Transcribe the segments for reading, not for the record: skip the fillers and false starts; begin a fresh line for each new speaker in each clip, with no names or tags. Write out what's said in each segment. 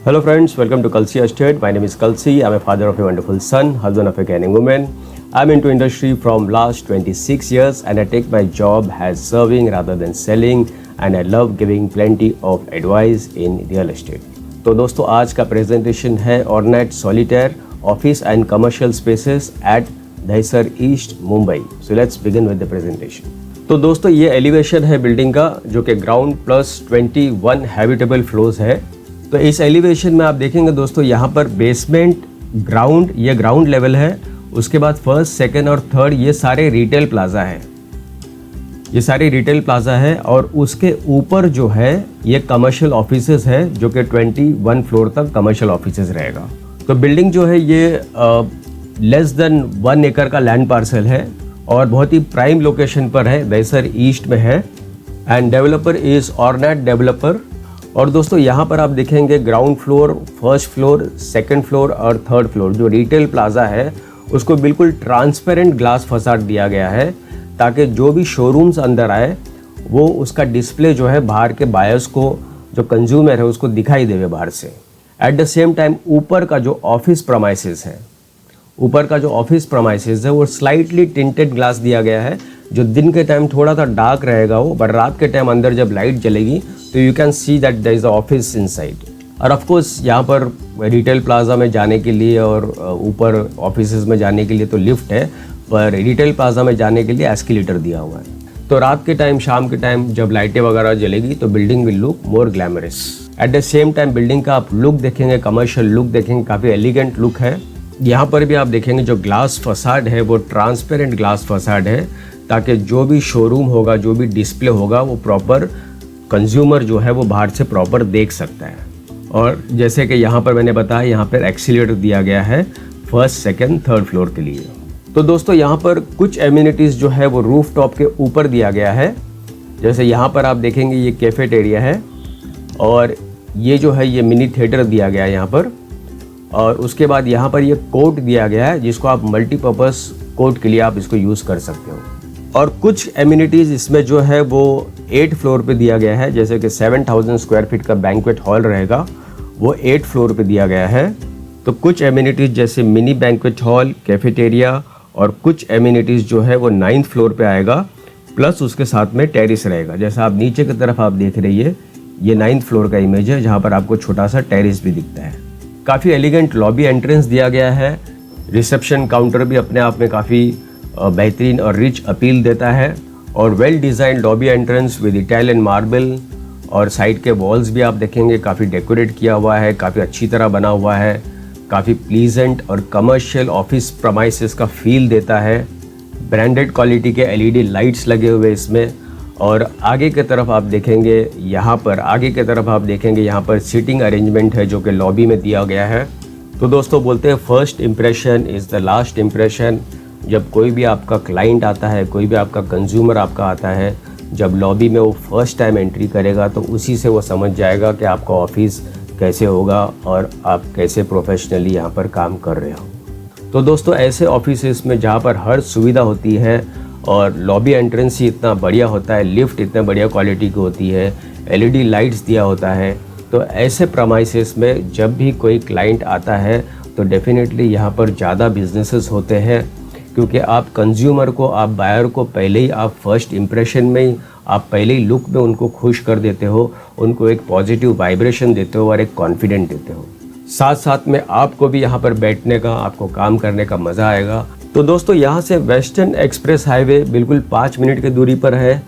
Hello friends, welcome to Kalsi Estate. My name is Kalsi. I'm a father of a wonderful son, husband of a caring woman. I'm into industry from last 26 years and I take my job as serving rather than selling and I love giving plenty of advice in real estate. तो दोस्तों आज का presentation है Ornate Solitaire office and commercial spaces at Dahisar East Mumbai. So let's begin with the presentation. तो दोस्तों ये elevation है building का जो कि ग्राउंड प्लस 21 हैबिटेबल फ्लोर्स है. तो इस एलिवेशन में आप देखेंगे दोस्तों यहाँ पर बेसमेंट ग्राउंड ये ग्राउंड लेवल है. उसके बाद फर्स्ट सेकंड और थर्ड ये सारे रिटेल प्लाजा है. ये सारे रिटेल प्लाजा है और उसके ऊपर जो है ये कमर्शियल ऑफिसेज है जो कि 21 फ्लोर तक कमर्शियल ऑफिसेज रहेगा. तो बिल्डिंग जो है ये लेस देन 1 एकड़ का लैंड पार्सल है और बहुत ही प्राइम लोकेशन पर है, दहिसर ईस्ट में है end developer is ornate developer. और दोस्तों यहाँ पर आप देखेंगे ground floor, first floor, second floor और थर्ड फ्लोर जो रिटेल प्लाजा है उसको बिल्कुल ट्रांसपेरेंट ग्लास फसाड दिया गया है ताकि जो भी शोरूम्स अंदर आए वो उसका डिस्प्ले जो है बाहर के बायर्स को, जो कंज्यूमर है उसको दिखाई देवे बाहर से. एट द सेम टाइम ऊपर का जो ऑफिस प्रमाइसेस है वो स्लाइटली टिंटेड ग्लास दिया गया है जो दिन के टाइम थोड़ा सा डार्क रहेगा वो, बट रात के टाइम अंदर जब लाइट जलेगी तो you can see that there is a office inside. और ऑफ कोर्स यहाँ पर रिटेल प्लाजा में जाने के लिए और ऊपर ऑफिसेज में जाने के लिए तो लिफ्ट है, पर रिटेल प्लाजा में जाने के लिए एस्केलेटर दिया हुआ है. तो रात के टाइम, शाम के टाइम जब लाइटें वगैरह जलेगी तो building will look more glamorous. At the same time building का आप लुक देखेंगे, कमर्शियल लुक देखेंगे, काफ़ी एलिगेंट लुक है. यहाँ पर भी आप देखेंगे जो ग्लास फसाड है वो ट्रांसपेरेंट ग्लास फसाड है ताकि जो भी शोरूम होगा, जो भी डिस्प्ले होगा वो प्रॉपर कंज्यूमर जो है वो बाहर से प्रॉपर देख सकता है. और जैसे कि यहाँ पर मैंने बताया यहाँ पर एक्सीलेटर दिया गया है फर्स्ट, सेकंड, थर्ड फ्लोर के लिए. तो दोस्तों यहाँ पर कुछ एमिनिटीज़ जो है वो रूफ टॉप के ऊपर दिया गया है. जैसे यहाँ पर आप देखेंगे ये कैफेटेरिया है और ये जो है ये मिनी थिएटर दिया गया है यहाँ पर. और उसके बाद यहाँ पर ये कोर्ट दिया गया है जिसको आप मल्टीपर्पज़ कोर्ट के लिए आप इसको यूज़ कर सकते हो. और कुछ एमिनिटीज़ इसमें जो है वो 8 फ्लोर पे दिया गया है. जैसे कि 7000 स्क्वायर फीट का बैंक्वेट हॉल रहेगा वो 8 फ्लोर पे दिया गया है. तो कुछ एमिनिटीज़ जैसे मिनी बैंक्वेट हॉल, कैफेटेरिया और कुछ एमिनिटीज़ जो है वो 9th फ्लोर पे आएगा, प्लस उसके साथ में टेरिस रहेगा. जैसा आप नीचे की तरफ आप देख रही है ये 9th फ्लोर का इमेज है जहाँ पर आपको छोटा सा टेरिस भी दिखता है. काफ़ी एलिगेंट लॉबी एंट्रेंस दिया गया है. रिसेप्शन काउंटर भी अपने आप में काफ़ी बेहतरीन और रिच अपील देता है. और well design lobby entrance with Italian marble और साइड के वॉल्स भी आप देखेंगे काफ़ी डेकोरेट किया हुआ है, काफ़ी अच्छी तरह बना हुआ है, काफ़ी प्लीजेंट और कमर्शियल ऑफिस प्रमाइसेस का फील देता है. ब्रांडेड क्वालिटी के LED लाइट्स लगे हुए इसमें. और आगे की तरफ आप देखेंगे यहाँ पर सीटिंग अरेंजमेंट है जो कि लॉबी में दिया गया है. तो दोस्तों बोलते हैं first impression is the last impression. जब कोई भी आपका क्लाइंट आता है, कोई भी आपका कंज्यूमर आपका आता है, जब लॉबी में वो फर्स्ट टाइम एंट्री करेगा तो उसी से वो समझ जाएगा कि आपका ऑफिस कैसे होगा और आप कैसे प्रोफेशनली यहाँ पर काम कर रहे हो. तो दोस्तों ऐसे ऑफिसेस में जहाँ पर हर सुविधा होती है और लॉबी एंट्रेंस ही इतना बढ़िया होता है, लिफ्ट इतने बढ़िया क्वालिटी की होती है, LED लाइट्स दिया होता है, तो ऐसे प्रमाइसेस में जब भी कोई क्लाइंट आता है तो डेफिनेटली यहाँ पर ज़्यादा बिजनेसेस होते हैं क्योंकि आप कंज्यूमर को, आप बायर को पहले ही आप फर्स्ट इम्प्रेशन में ही आप पहले ही लुक में उनको खुश कर देते हो, उनको एक पॉजिटिव वाइब्रेशन देते हो और एक कॉन्फिडेंट देते हो. साथ साथ में आपको भी यहाँ पर बैठने का, आपको काम करने का मज़ा आएगा. तो दोस्तों यहाँ से वेस्टर्न एक्सप्रेस हाईवे बिल्कुल 5 मिनट की दूरी पर है.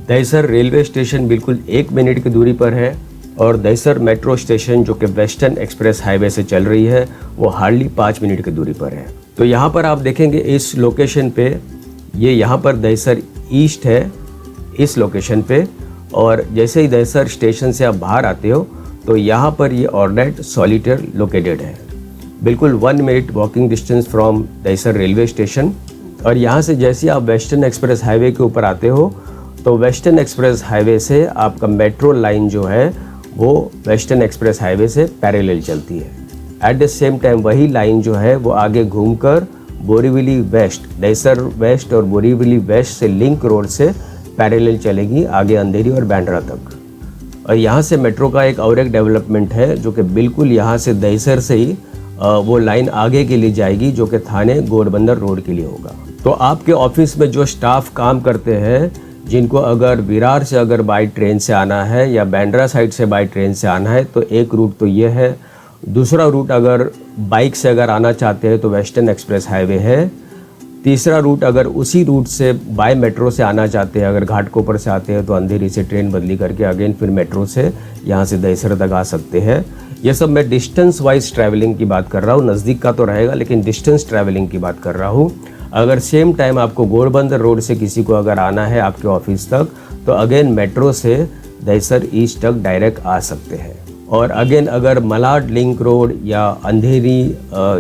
दहिसर रेलवे स्टेशन बिल्कुल 1 मिनट की दूरी पर है और दहिसर मेट्रो स्टेशन जो कि वेस्टर्न एक्सप्रेस हाईवे से चल रही है वो हार्डली 5 मिनट की दूरी पर है. तो यहाँ पर आप देखेंगे इस लोकेशन पे, ये यहाँ पर दहिसर ईस्ट है इस लोकेशन पे. और जैसे ही दहिसर स्टेशन से आप बाहर आते हो तो यहाँ पर ये ऑर्नेट सॉलिटेयर लोकेटेड है, बिल्कुल 1 minute walking distance from Dahisar railway station. और यहाँ से जैसे आप वेस्टर्न एक्सप्रेस हाईवे के ऊपर आते हो तो वेस्टर्न एक्सप्रेस हाईवे से आपका मेट्रो लाइन जो है वो वेस्टर्न एक्सप्रेस हाईवे से पैरेलल चलती है. एट द सेम टाइम वही लाइन जो है वो आगे घूमकर बोरीवली वेस्ट, दहिसर वेस्ट और बोरीवली वेस्ट से लिंक रोड से पैरेलल चलेगी आगे अंधेरी और बैंड्रा तक. और यहाँ से मेट्रो का एक और एक डेवलपमेंट है जो कि बिल्कुल यहाँ से दहीसर से ही वो लाइन आगे के लिए जाएगी जो कि थाने घोड़बंदर रोड के लिए होगा। तो आपके ऑफिस में जो स्टाफ काम करते हैं, जिनको अगर विरार से अगर बाई ट्रेन से आना है या बैंड्रा साइड से बाई ट्रेन से आना है तो एक रूट तो ये है। दूसरा रूट अगर बाइक से अगर आना चाहते हैं तो वेस्टर्न एक्सप्रेस हाईवे है। तीसरा रूट अगर उसी रूट से बाय मेट्रो से आना चाहते हैं, अगर घाटकोपर से आते हैं तो अंधेरी से ट्रेन बदली करके अगेन फिर मेट्रो से यहाँ से दहीसर तक आ सकते हैं। ये सब मैं डिस्टेंस वाइज ट्रैवलिंग की बात कर रहा हूँ, नज़दीक का तो रहेगा लेकिन डिस्टेंस ट्रैवलिंग की बात कर रहा हूँ। अगर सेम टाइम आपको घोड़बंदर रोड से किसी को अगर आना है आपके ऑफिस तक तो अगेन मेट्रो से दहीसर ईस्ट तक डायरेक्ट आ सकते हैं। और अगेन अगर मलाड लिंक रोड या अंधेरी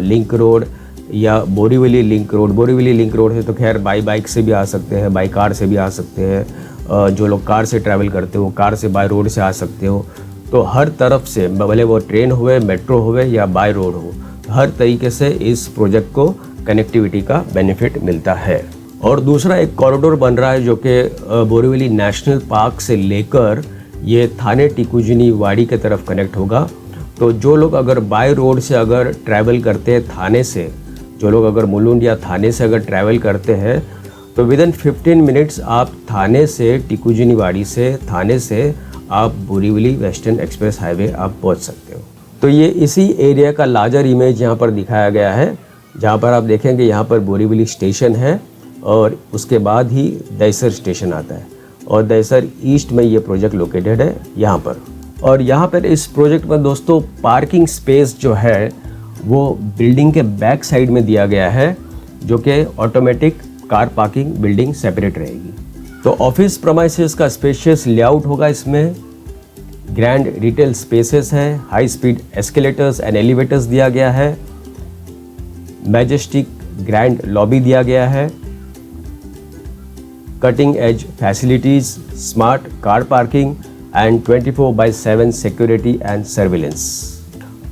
लिंक रोड या बोरीवली लिंक रोड है तो खैर बाइक से भी आ सकते हैं, बाई कार से भी आ सकते हैं। जो लोग कार से ट्रैवल करते हो कार से बाय रोड से आ सकते हो। तो हर तरफ से भले वो ट्रेन होवे, मेट्रो होवे या बाय रोड हो, हर तरीके से इस प्रोजेक्ट को कनेक्टिविटी का बेनिफिट मिलता है। और दूसरा एक कॉरिडोर बन रहा है जो कि बोरीवली नेशनल पार्क से लेकर ये थाने टिकुजिनी वाड़ी के तरफ कनेक्ट होगा। तो जो लोग अगर बाय रोड से अगर ट्रैवल करते हैं थाने से, जो लोग अगर मुलुंड या थाने से अगर ट्रैवल करते हैं तो विदिन 15 मिनट्स आप थाने से टिकुजिनी वाड़ी से थाने से आप बोरीवली वेस्टर्न एक्सप्रेस हाईवे आप पहुंच सकते हो। तो ये इसी एरिया का लार्जर इमेज यहाँ पर दिखाया गया है, जहाँ पर आप देखेंगे यहाँ पर बोरीवली स्टेशन है और उसके बाद ही दहीसर स्टेशन आता है और दहीसर ईस्ट में ये प्रोजेक्ट लोकेटेड है यहाँ पर। और यहाँ पर इस प्रोजेक्ट में दोस्तों पार्किंग स्पेस जो है वो बिल्डिंग के बैक साइड में दिया गया है जो कि automatic car parking building separate रहेगी। तो ऑफिस प्रमाइसेस का स्पेशियस लेआउट होगा, इसमें ग्रैंड रिटेल स्पेसेस है, high speed escalators and elevators दिया गया है, मैजेस्टिक ग्रैंड लॉबी दिया गया है, cutting edge facilities, smart car parking and 24/7 security and surveillance.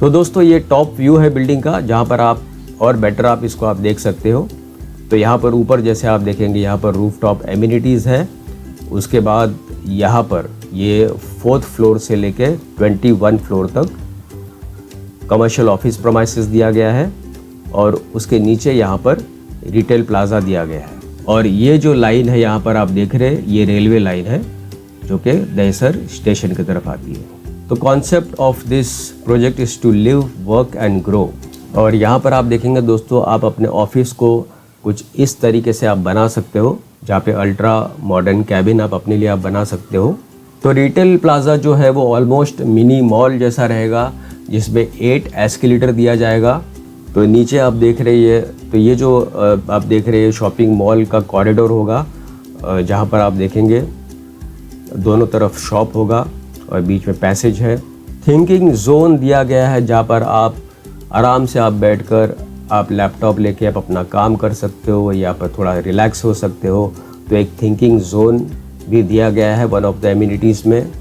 तो दोस्तों ये टॉप व्यू है बिल्डिंग का, जहाँ पर आप और बेटर आप इसको आप देख सकते हो। तो यहाँ पर ऊपर जैसे आप देखेंगे यहाँ पर रूफ टॉप एमिनिटीज़ है। उसके बाद यहाँ पर ये 4th फ्लोर से लेके 21 फ्लोर तक कमर्शियल ऑफिस प्रोमाइसेस दिया गया है और उसके नीचे यहाँ पर रिटेल प्लाजा दिया गया है। और ये जो लाइन है यहाँ पर आप देख रहे हैं ये रेलवे लाइन है जो कि दहीसर स्टेशन की तरफ आती है। तो concept of this project is to live, work and grow. और यहाँ पर आप देखेंगे दोस्तों आप अपने ऑफिस को कुछ इस तरीके से आप बना सकते हो, जहाँ पे अल्ट्रा मॉडर्न कैबिन आप अपने लिए आप बना सकते हो। तो रिटेल प्लाजा जो है वो ऑलमोस्ट मिनी मॉल जैसा रहेगा, जिसमें 8 एस्केलेटर दिया जाएगा। तो नीचे आप देख रहे हैं, तो ये जो आप देख रहे हैं शॉपिंग मॉल का कॉरिडोर होगा, जहाँ पर आप देखेंगे दोनों तरफ शॉप होगा और बीच में पैसेज है। थिंकिंग जोन दिया गया है, जहाँ पर आप आराम से आप बैठकर आप लैपटॉप लेके आप अपना काम कर सकते हो या पर थोड़ा रिलैक्स हो सकते हो। तो एक थिंकिंग जोन भी दिया गया है वन ऑफ द एमिनिटीज़ में।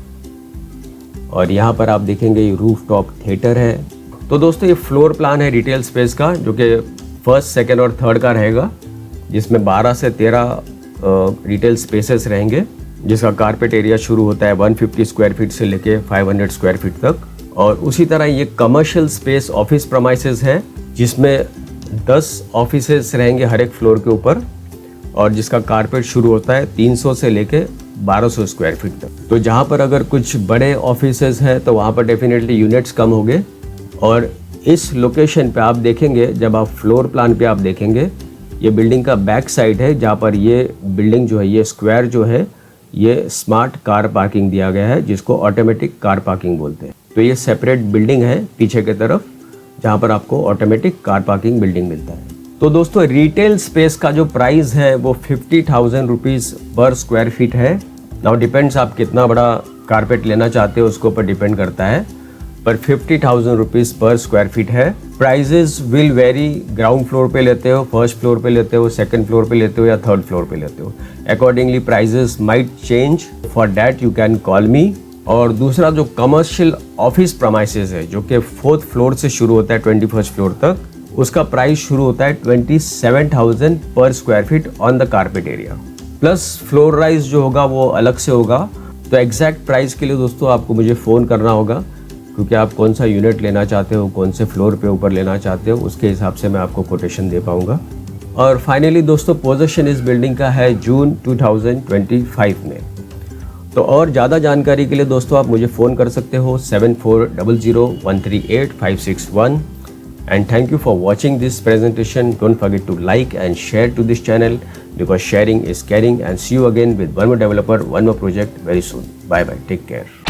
और यहाँ पर आप देखेंगे ये रूफ टॉप थिएटर है। तो दोस्तों ये फ्लोर प्लान है रिटेल स्पेस का, जो कि 1st, 2nd और 3rd का रहेगा, जिसमें 12 से 13 रिटेल स्पेसेस रहेंगे, जिसका कारपेट एरिया शुरू होता है 150 स्क्वायर फीट से लेके 500 स्क्वायर फीट तक। और उसी तरह ये कमर्शियल स्पेस ऑफिस प्रमाइसेस है, जिसमें 10 ऑफिसेस रहेंगे हर एक फ्लोर के ऊपर, और जिसका कारपेट शुरू होता है 300 से लेके 1200 स्क्वायर फीट तक। तो जहाँ पर अगर कुछ बड़े ऑफिसेस हैं तो वहाँ पर डेफिनेटली यूनिट्स कम होंगे। और इस लोकेशन पे आप देखेंगे, जब आप फ्लोर प्लान पे आप देखेंगे, ये बिल्डिंग का बैक साइड है, जहाँ पर ये बिल्डिंग जो है, ये स्क्वायर जो है, ये स्मार्ट कार पार्किंग दिया गया है, जिसको ऑटोमेटिक कार पार्किंग बोलते हैं। तो ये सेपरेट बिल्डिंग है पीछे की तरफ, जहाँ पर आपको ऑटोमेटिक कार पार्किंग बिल्डिंग मिलता है। तो दोस्तों रिटेल स्पेस का जो प्राइस है वो 50,000 रुपीज़ पर स्क्वायर फीट है। नाउ डिपेंड्स आप कितना बड़ा कारपेट लेना चाहते हो उसके ऊपर डिपेंड करता है, पर 50,000 रुपीज़ पर स्क्वायर फीट है। Prices will vary, ground floor पे लेते हो, 1st फ्लोर पे लेते हो, 2nd फ्लोर पे लेते हो या 3rd फ्लोर पे लेते हो, accordingly prices might change. For that you can call me. और दूसरा जो कमर्शियल ऑफिस प्रमाइसेस है, जो कि 4th फ्लोर से शुरू होता है 21st फ्लोर तक, उसका प्राइस शुरू होता है 27,000 पर square feet on the carpet area. Plus floor rise जो होगा वो अलग से होगा, तो एग्जैक्ट प्राइस के लिए दोस्तों आपको मुझे फ़ोन करना होगा, क्योंकि आप कौन सा यूनिट लेना चाहते हो, कौन से फ्लोर पे ऊपर लेना चाहते हो, उसके हिसाब से मैं आपको कोटेशन दे पाऊँगा। और फाइनली दोस्तों पोजीशन इस बिल्डिंग का है जून 2025 में। तो और ज़्यादा जानकारी के लिए दोस्तों आप मुझे फ़ोन कर सकते हो 7400138561। And thank you for watching this presentation. Don't forget to like and share to this channel, because sharing is caring. And see you again with one more developer, one more project very soon. Bye bye. Take care.